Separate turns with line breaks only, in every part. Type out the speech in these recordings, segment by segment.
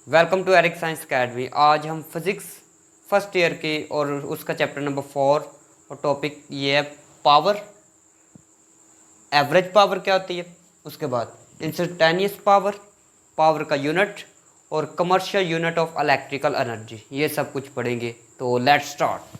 Welcome to Eric science academy. आज हम physics first year की और उसका चैप्टर नंबर 4 और टॉपिक ये है पावर। एवरेज पावर क्या होती है, उसके बाद इंस्टेंटेनियस पावर, पावर का यूनिट और commercial unit of electrical energy, ये सब कुछ पढ़ेंगे। तो लेट्स स्टार्ट।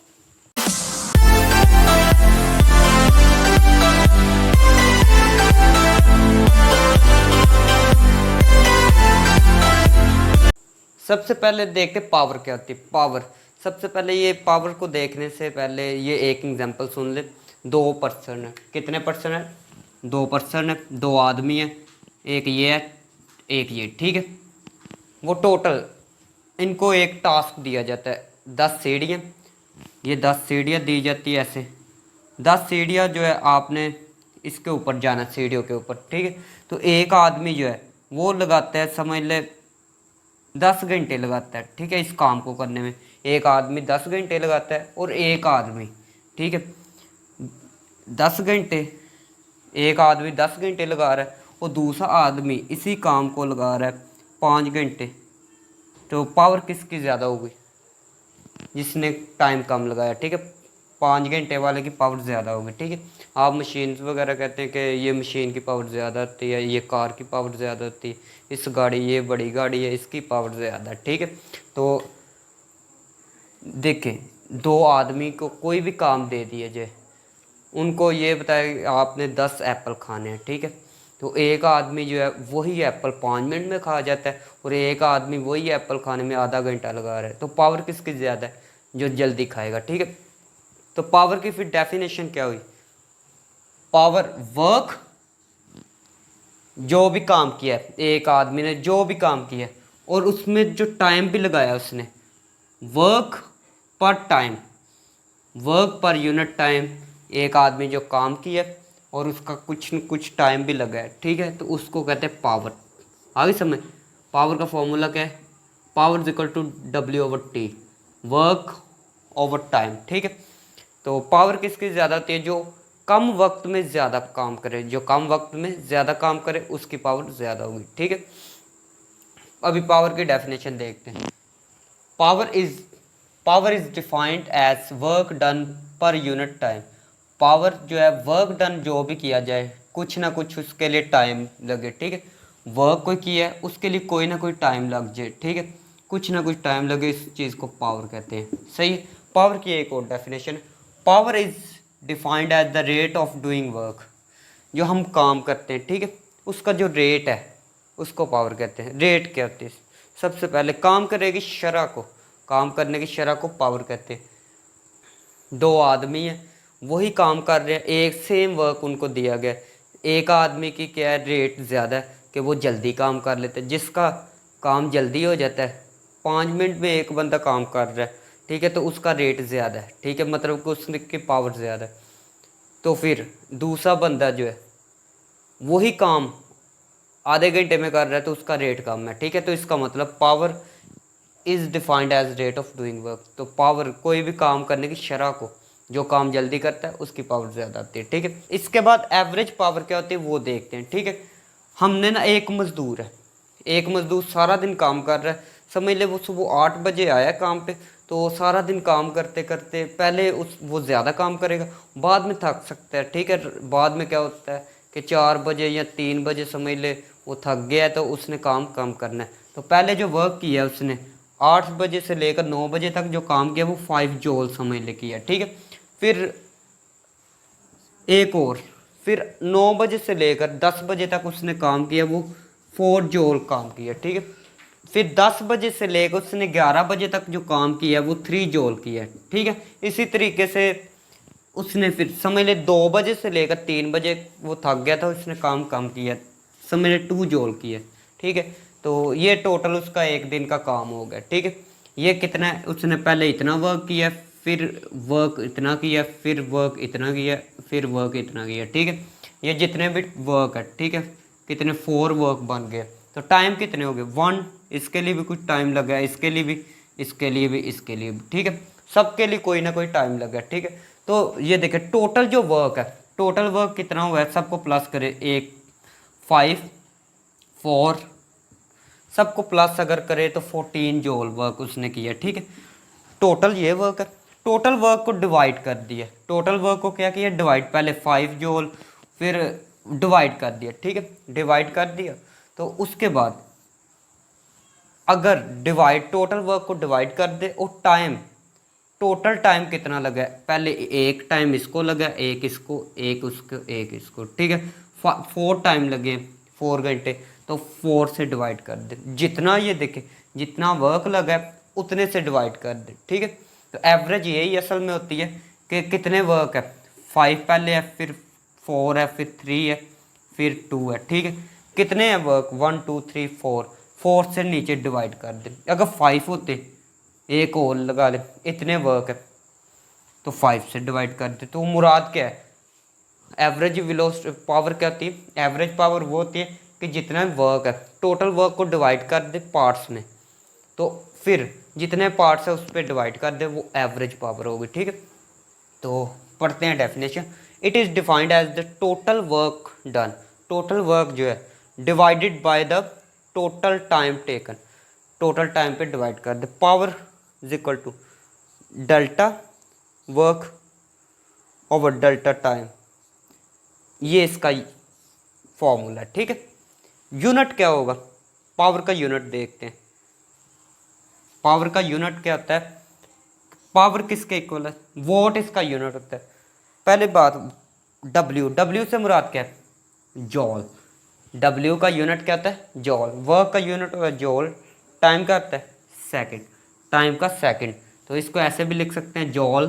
सबसे पहले देखते पावर क्या होती है। पावर, सबसे पहले ये पावर को देखने से पहले ये एक एग्जांपल सुन ले। 2 पर्सन है, कितने पर्सन है? 2 पर्सन है, 2 आदमी है, एक ये है एक ये, ठीक है। वो टोटल इनको एक टास्क दिया जाता है, 10 सीढ़ियाँ। ये 10 सीढ़ियाँ दी जाती है ऐसे। 10 सीढ़ियाँ जो है आपने इसके ऊपर जाना, सीढ़ियों के ऊपर, ठीक है। तो एक आदमी जो है वो लगाता है, समझ ले 10 घंटे लगाता है, ठीक है, इस काम को करने में। एक आदमी 10 घंटे लगाता है और एक आदमी, ठीक है, 10 घंटे, एक आदमी 10 घंटे लगा रहा है और दूसरा आदमी इसी काम को लगा रहा है 5 घंटे। तो पावर किसकी ज़्यादा होगी? जिसने टाइम कम लगाया, ठीक है। 5 घंटे वाले की पावर ज़्यादा होगी, ठीक है। आप मशीन वगैरह कहते हैं कि ये मशीन की पावर ज़्यादा होती है, ये कार की पावर ज़्यादा होती है, इस गाड़ी, ये बड़ी गाड़ी है, इसकी पावर ज़्यादा है, ठीक है। तो देखें, 2 आदमी को कोई भी काम दे दिया जाए, उनको ये बताया आपने 10 एप्पल खाने हैं, ठीक है। तो एक आदमी जो है वही एप्पल 5 मिनट में खा जाता है और एक आदमी वही एप्पल खाने में आधा घंटा लगा रहा है। तो पावर किसकी ज़्यादा है? जो जल्दी खाएगा, ठीक है। तो पावर की फिर डेफिनेशन क्या हुई? पावर वर्क, जो भी काम किया है, एक आदमी ने जो भी काम किया है और उसमें जो टाइम भी लगाया उसने, वर्क पर टाइम, वर्क पर यूनिट टाइम। एक आदमी जो काम किया और उसका कुछ न कुछ टाइम भी लगा है, ठीक है, तो उसको कहते हैं पावर। आगे समझ। पावर का फॉर्मूला क्या है? Power is equal to W/T, work over time, ठीक है। तो पावर किसकी ज़्यादा होती है? जो कम वक्त में ज़्यादा काम करे, जो कम वक्त में ज़्यादा काम करे उसकी पावर ज़्यादा होगी, ठीक है। अभी पावर की डेफिनेशन देखते हैं। Power is defined as work done per unit time. Power जो है वर्क डन, जो भी किया जाए, कुछ ना कुछ उसके लिए टाइम लगे, ठीक है। वर्क कोई किया है उसके लिए कोई ना कोई टाइम लग जाए, ठीक है, कुछ ना कुछ टाइम लगे, इस चीज़ को पावर कहते हैं, सही है। पावर की एक और definition, power is defined as the rate of doing work. जो हम काम करते हैं, ठीक है, उसका जो रेट है उसको पावर कहते हैं। रेट क्या होती है? सबसे पहले काम करेगी शरह को, काम करने की शरह को पावर कहते हैं। 2 आदमी हैं, वही काम कर रहे हैं, एक सेम वर्क उनको दिया गया। एक आदमी की क्या है, रेट ज़्यादा है कि वो जल्दी काम कर लेते हैं, जिसका काम जल्दी हो जाता है, 5 मिनट में एक बंदा काम कर रहा है, ठीक है, तो उसका रेट ज़्यादा है, ठीक है, मतलब कि उसकी पावर ज़्यादा है। तो फिर दूसरा बंदा जो है वही काम आधे घंटे में कर रहा है तो उसका रेट कम है, ठीक है। तो इसका मतलब power is defined as rate of doing work. तो पावर कोई भी काम करने की शरह को, जो काम जल्दी करता है उसकी पावर ज़्यादा आती है, ठीक है। इसके बाद एवरेज पावर क्या होती है वो देखते हैं, ठीक है। हमने ना, एक मज़दूर है, एक मज़दूर सारा दिन काम कर रहा है, समझ ले वो सुबह 8 बजे आया काम पे, तो सारा दिन काम करते करते पहले वो ज़्यादा काम करेगा, बाद में थक सकता है, ठीक है। बाद में क्या होता है कि 4 बजे या 3 बजे समझ ले वो थक गया है तो उसने काम कम करना है। तो पहले जो वर्क किया उसने 8 बजे से लेकर 9 बजे तक जो काम किया वो 5 जूल समझ ले किया, ठीक है। फिर एक और, फिर 9 बजे से लेकर 10 बजे तक उसने काम किया, वो 4 जूल काम किया, ठीक है। फिर 10 बजे से लेकर उसने 11 बजे तक जो काम किया वो 3 जूल किया, ठीक है। इसी तरीके से उसने फिर समझ ले 2 बजे से लेकर 3 बजे वो थक गया था, उसने काम कम किया, समझ ले 2 जूल किया, ठीक है। तो ये टोटल उसका एक दिन का काम हो गया, ठीक है। ये कितना, उसने पहले इतना वर्क किया, फिर वर्क इतना किया, फिर वर्क इतना किया, फिर वर्क इतना किया, ठीक है। ये जितने भी वर्क है, ठीक है, कितने 4 वर्क बन गए। तो टाइम कितने हो गए? 1, इसके लिए भी कुछ टाइम लगा, इसके लिए भी, इसके लिए भी, इसके लिए भी, ठीक है, सबके लिए कोई ना कोई टाइम लगा, ठीक है। तो ये देखें टोटल जो वर्क है, टोटल वर्क कितना हुआ है, सबको प्लस करें, 1 5 4 सबको प्लस अगर करे तो 14 जूल वर्क उसने किया, ठीक है। टोटल ये वर्क है, टोटल वर्क को डिवाइड कर दिया, टोटल वर्क को क्या किया डिवाइड, पहले 5 जूल फिर डिवाइड कर दिया, ठीक है, डिवाइड कर दिया। तो उसके बाद अगर डिवाइड टोटल वर्क को डिवाइड कर दे और टाइम, टोटल टाइम कितना लगा है, पहले एक टाइम इसको लगा, एक इसको, एक उसको, एक इसको, ठीक है, 4 टाइम लगे, 4 घंटे। तो 4 से डिवाइड कर दे, जितना ये देखे जितना वर्क लगा है उतने से डिवाइड कर दे, ठीक है। तो एवरेज यही असल में होती है कि कितने वर्क है, 5 पहले है, फिर 4 है, फिर 3 है, फिर 2 है, ठीक है। कितने हैं वर्क, 1 2 3 4, 4 से नीचे डिवाइड कर दे। अगर 5 होते, एक और लगा ले, इतने वर्क है तो 5 से डिवाइड कर दे। तो मुराद क्या है, एवरेज वेलोसिटी पावर क्या होती है, एवरेज पावर वो होती है कि जितना वर्क है टोटल वर्क को डिवाइड कर दे पार्ट्स में, तो फिर जितने पार्ट्स है उस पर डिवाइड कर दे, वो एवरेज पावर होगी, ठीक है। तो पढ़ते हैं definition. It is defined as the total work done, total work जो है divided by the total time taken, total time पे डिवाइड कर दे। Power is equal to delta work over delta time, ये इसका फॉर्मूला है, ठीक है। यूनिट क्या होगा, पावर का यूनिट देखते हैं। पावर का यूनिट क्या होता है, पावर किसके इक्वल है, वोट इसका यूनिट होता है। पहले बात डब्ल्यू, डब्ल्यू से मुराद क्या है, जॉल, डब्ल्यू का यूनिट क्या होता है जॉल, वर्क का यूनिट होता है जॉल, टाइम का होता है सेकंड, टाइम का सेकंड। तो इसको ऐसे भी लिख सकते हैं जॉल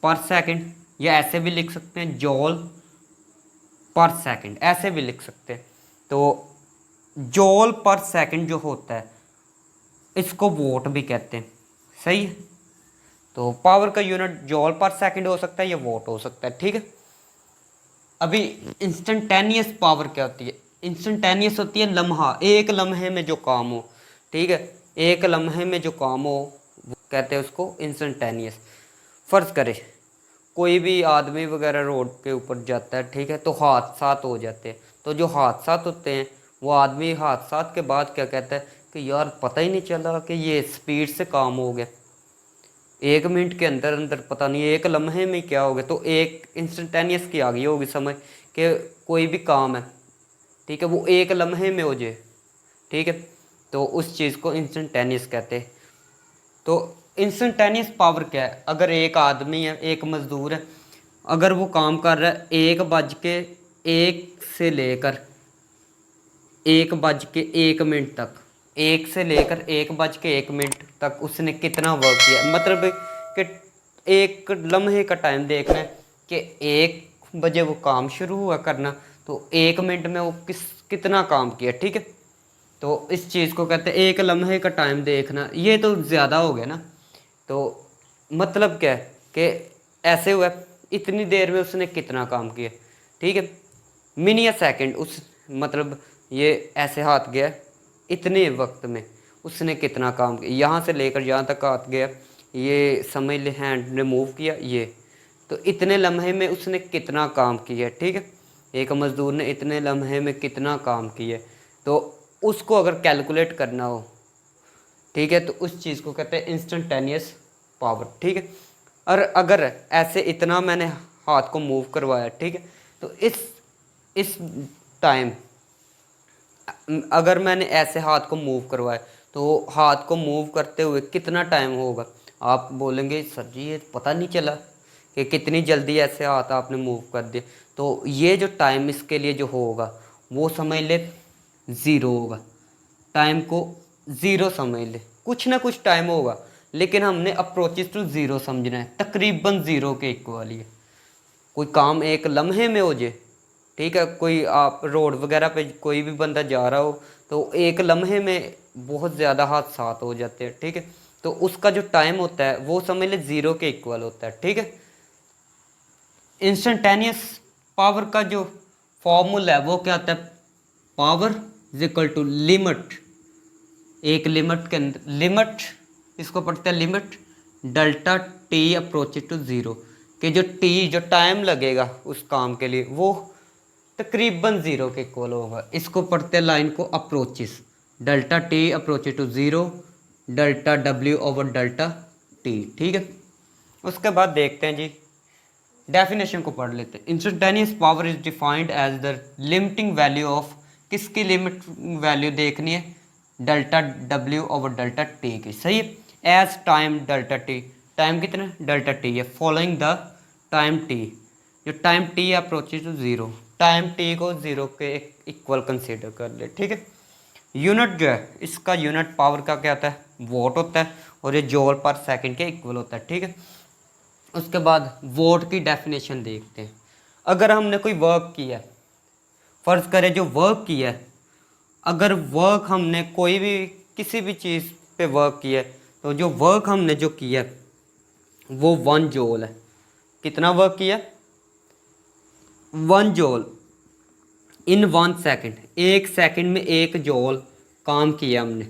पर सेकंड, या ऐसे भी लिख सकते हैं जॉल पर सेकंड, ऐसे भी लिख सकते हैं। तो जॉल पर सेकंड जो होता है इसको वोट भी कहते हैं, सही है। तो पावर का यूनिट जॉल पर सेकंड हो सकता है या वोट हो सकता है, ठीक है। अभी इंस्टेंटेनियस पावर क्या होती है, इंस्टेंटेनियस होती है लम्हा, एक लम्हे में जो काम हो, ठीक है, एक लम्हे में जो काम हो वो कहते हैं उसको इंस्टेंटेनियस। फ़र्ज़ करें कोई भी आदमी वगैरह रोड के ऊपर जाता है, ठीक है, तो हादसात हो जाते हैं। तो जो हादसात होते हैं वो आदमी हादसात के बाद क्या कहता है कि यार पता ही नहीं चला कि ये स्पीड से काम हो गया, 1 मिनट के अंदर अंदर पता नहीं एक लम्हे में क्या हो गया। तो एक इंस्टेंटेनियस की आ गई होगी समझ कि कोई भी काम है, ठीक है, वो एक लम्हे में हो जाए, ठीक है, तो उस चीज़ को इंस्टेंटेनियस कहते हैं। तो इंस्टेंटेनियस पावर क्या है, अगर एक आदमी है, एक मज़दूर है, अगर वो काम कर रहा है 1:01 से लेकर 1:01 तक, 1 से लेकर 1:01 तक उसने कितना वर्क किया, मतलब कि एक लम्हे का टाइम देखना है कि 1 बजे वो काम शुरू हुआ करना, तो 1 मिनट में वो कितना काम किया, ठीक है। तो इस चीज़ को कहते हैं एक लम्हे का टाइम देखना, ये तो ज़्यादा हो गया ना। तो मतलब क्या है कि ऐसे हुआ इतनी देर में उसने कितना काम किया, ठीक है, मिनी या सेकंड, उस मतलब ये ऐसे हाथ गया इतने वक्त में उसने कितना काम किया, यहाँ से लेकर यहाँ तक हाथ गया, ये समझ ले हैंड ने मूव किया ये, तो इतने लम्हे में उसने कितना काम किया, ठीक है, एक मज़दूर ने इतने लम्हे में कितना काम किया। तो उसको अगर कैलकुलेट करना हो, ठीक है, तो उस चीज़ को कहते हैं इंस्टेंटेनियस पावर, ठीक है। और अगर ऐसे इतना मैंने हाथ को मूव करवाया, ठीक है, तो इस टाइम अगर मैंने ऐसे हाथ को मूव करवाया तो हाथ को मूव करते हुए कितना टाइम होगा, आप बोलेंगे सर जी ये पता नहीं चला कि कितनी जल्दी ऐसे हाथ आपने मूव कर दिया। तो ये जो टाइम इसके लिए जो होगा वो समझ ले ज़ीरो होगा, टाइम को ज़ीरो समझ ले, कुछ ना कुछ टाइम होगा लेकिन हमने अप्रोचेस टू ज़ीरो समझना है, तकरीबन ज़ीरो के इक्वल ही है। कोई काम एक लम्हे में हो जाए, ठीक है, कोई आप रोड वगैरह पे कोई भी बंदा जा रहा हो तो एक लम्हे में बहुत ज़्यादा हादसात हो जाते हैं, ठीक है, तो उसका जो टाइम होता है वो समझ ले ज़ीरो के इक्वल होता है, ठीक है। इंस्टेंटेनियस पावर का जो फॉर्मूला है वो क्या होता है, power is equal to limit, एक लिमिट के अंदर, लिमिट इसको पढ़ते हैं limit delta T approach to zero, कि जो टी जो टाइम लगेगा उस काम के लिए वो तकरीबन ज़ीरो के इक्वल होगा। इसको पढ़ते हैं लाइन को approaches, delta T approaches to zero, delta W over delta T. ठीक है, उसके बाद देखते हैं जी, डेफिनेशन को पढ़ लेते हैं। Instantaneous power is defined as the limiting value of, किसकी लिमिट वैल्यू देखनी है, delta W over delta T की। सही है, as time delta T, time कितना डेल्टा टी है, फॉलोइंग द टाइम टी, जो time T approaches to zero, time T को ज़ीरो के इक्वल कंसीडर कर ले। ठीक है, यूनिट जो है इसका यूनिट पावर का क्या होता है, वोट होता है, और ये जूल पर सेकंड के इक्वल होता है। ठीक है, उसके बाद वोट की डेफिनेशन देखते हैं। अगर हमने कोई वर्क किया है, फ़र्ज़ करें जो वर्क किया है, अगर वर्क हमने कोई भी किसी भी चीज़ पे वर्क किया है, तो जो वर्क हमने जो किया है वो 1 जूल है। कितना वर्क किया, 1 जूल इन 1 सेकेंड, 1 सेकेंड में 1 जूल काम किया हमने।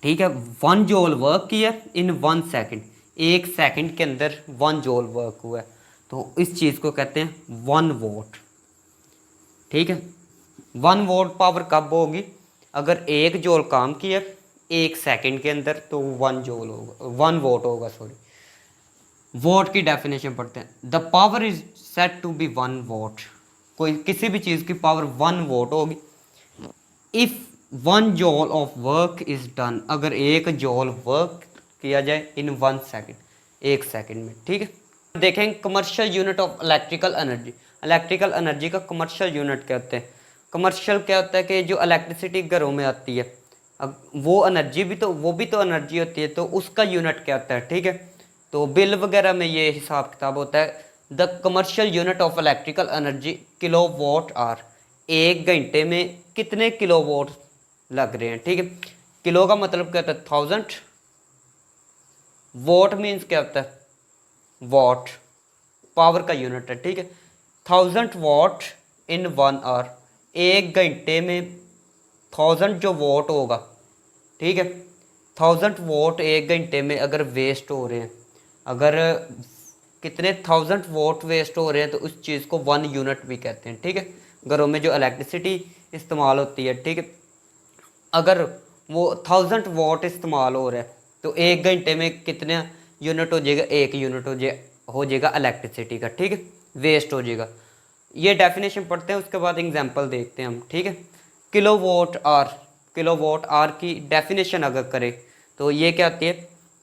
ठीक है, 1 जूल वर्क किया इन 1 सेकेंड, 1 सेकेंड के अंदर 1 जूल वर्क हुआ है, तो इस चीज़ को कहते हैं 1 वोट। ठीक है, 1 वोट पावर कब होगी, अगर 1 जूल काम किया 1 सेकेंड के अंदर, तो 1 जूल होगा, 1 वोट होगा। सॉरी, वोट की डेफिनेशन पढ़ते हैं। The power is said to be 1 watt, कोई किसी भी चीज़ की पावर 1 वोट होगी if 1 joule of work is done, अगर 1 जूल वर्क किया जाए इन 1 सेकेंड, 1 सेकेंड में। ठीक है, देखेंगे commercial unit of electrical energy. Electrical energy का कमर्शियल यूनिट क्या होते हैं, कमर्शियल क्या होता है कि जो इलेक्ट्रिसिटी घरों में आती है, अब वो एनर्जी भी तो, वो भी तो एनर्जी होती है, तो उसका यूनिट क्या होता है। ठीक है, तो बिल वगैरह में ये हिसाब किताब होता है। The commercial unit of electrical energy kilowatt hour, 1 घंटे में कितने किलो वोट लग रहे हैं। ठीक है, किलो का मतलब क्या होता है 1000, वोट मीन्स क्या होता है, वॉट, पावर का यूनिट है। ठीक है, 1000 वॉट इन 1 आवर, 1 घंटे में 1000 जो वोट होगा। ठीक है, 1000 वोट 1 घंटे में अगर वेस्ट हो रहे हैं, अगर कितने 1000 वोट वेस्ट हो रहे हैं, तो उस चीज़ को 1 यूनिट भी कहते हैं। ठीक है, घरों में जो इलेक्ट्रिसिटी इस्तेमाल होती है। ठीक है, अगर वो 1000 वोट इस्तेमाल हो रहा है, तो 1 घंटे में कितने यूनिट हो जाएगा, 1 यूनिट हो जाएगा इलेक्ट्रिसिटी का। ठीक है, वेस्ट हो जाएगा। ये डेफिनेशन पढ़ते हैं, उसके बाद एग्जांपल देखते हैं हम। ठीक है, kilowatt hour, kilowatt hour की डेफिनेशन अगर करें तो ये क्या आती है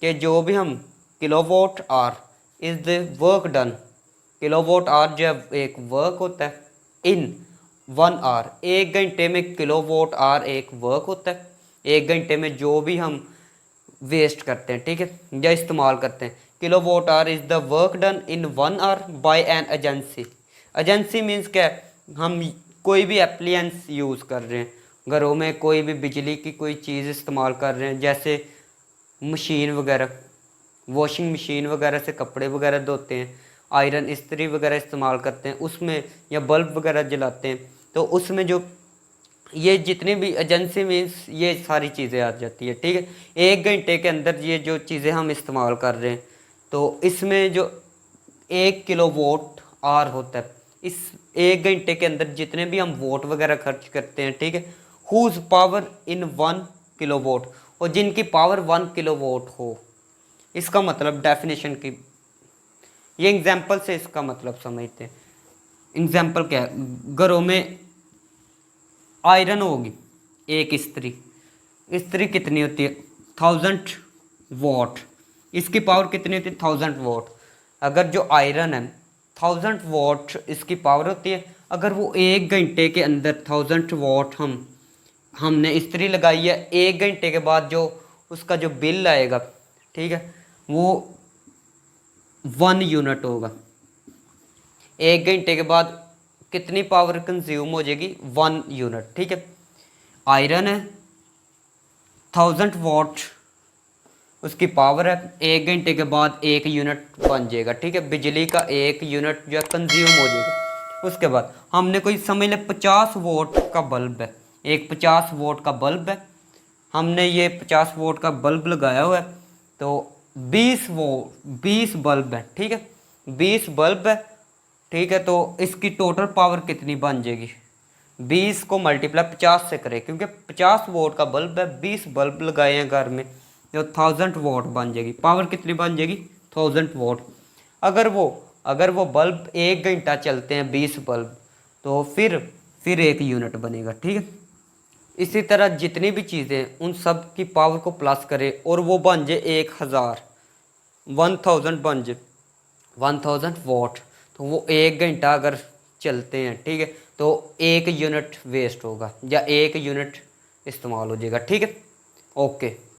कि जो भी हम kilowatt hour is the work done, kilowatt hour जब एक वर्क होता है इन 1 आवर, 1 घंटे में किलो वोट आर एक वर्क होता है, 1 घंटे में जो भी हम वेस्ट करते हैं। ठीक है, या इस्तेमाल करते हैं, kilowatt hour is the work done in 1 hour by an agency. Agency means क्या है, हम कोई भी एप्लियंस यूज़ कर रहे हैं, घरों में कोई भी बिजली की कोई चीज़ इस्तेमाल कर रहे हैं, जैसे मशीन वगैरह, वॉशिंग मशीन वगैरह से कपड़े वगैरह धोते हैं, आयरन इस्त्री वगैरह इस्तेमाल करते हैं उसमें, या बल्ब वगैरह जलाते हैं, तो उसमें जो ये जितनी भी एजेंसी मीन्स ये सारी चीज़ें आ जाती है। ठीक है, 1 घंटे के अंदर ये जो चीज़ें हम इस्तेमाल कर रहे हैं, तो इसमें जो 1 किलो वोट आर होता है, इस 1 घंटे के अंदर जितने भी हम वोट वगैरह खर्च करते हैं। ठीक है, whose power in 1 kilowatt, और जिनकी पावर 1 किलो वोट हो, इसका मतलब डेफिनेशन की, ये एग्जाम्पल से इसका मतलब समझते हैं। एग्जाम्पल क्या है, घरों में आयरन होगी, एक इस्त्री, इस्त्री कितनी होती है 1000 वोट, इसकी पावर कितनी होती है 1000 वोट। अगर जो आयरन है 1000 वोट इसकी पावर होती है, अगर वो 1 घंटे के अंदर 1000 वोट हमने इस्त्री लगाई है, 1 घंटे के बाद जो उसका जो बिल आएगा, ठीक है, वो 1 यूनिट होगा। 1 घंटे के बाद कितनी पावर कंज्यूम हो जाएगी 1 यूनिट। ठीक है, आयरन है 1000 वोट उसकी पावर है, 1 घंटे के बाद 1 यूनिट बन जाएगा। ठीक है, बिजली का 1 यूनिट जो है कंज्यूम हो जाएगा। उसके बाद हमने कोई समझ लें 50 वोट का बल्ब है, एक 50 वोट का बल्ब है, हमने ये 50 वोट का बल्ब लगाया हुआ है, तो 20 बल्ब है। ठीक है, 20 बल्ब है। ठीक है, तो इसकी टोटल पावर कितनी बन जाएगी, 20 को मल्टीप्लाई 50 से करें, क्योंकि 50 वोट का बल्ब है, 20 बल्ब लगाए हैं घर में, तो 1000 वोट बन जाएगी। पावर कितनी बन जाएगी? 1000 वोट। अगर वो बल्ब 1 घंटा चलते हैं 20 बल्ब, तो फिर 1 यूनिट बनेगा। ठीक है, इसी तरह जितनी भी चीज़ें उन सब की पावर को प्लस करें और वो बन जाए 1000, 1000 बन जाए 1000 वॉट, तो वो 1 घंटा अगर चलते हैं, ठीक है, तो 1 यूनिट वेस्ट होगा या 1 यूनिट इस्तेमाल हो जाएगा। ठीक है, ओके।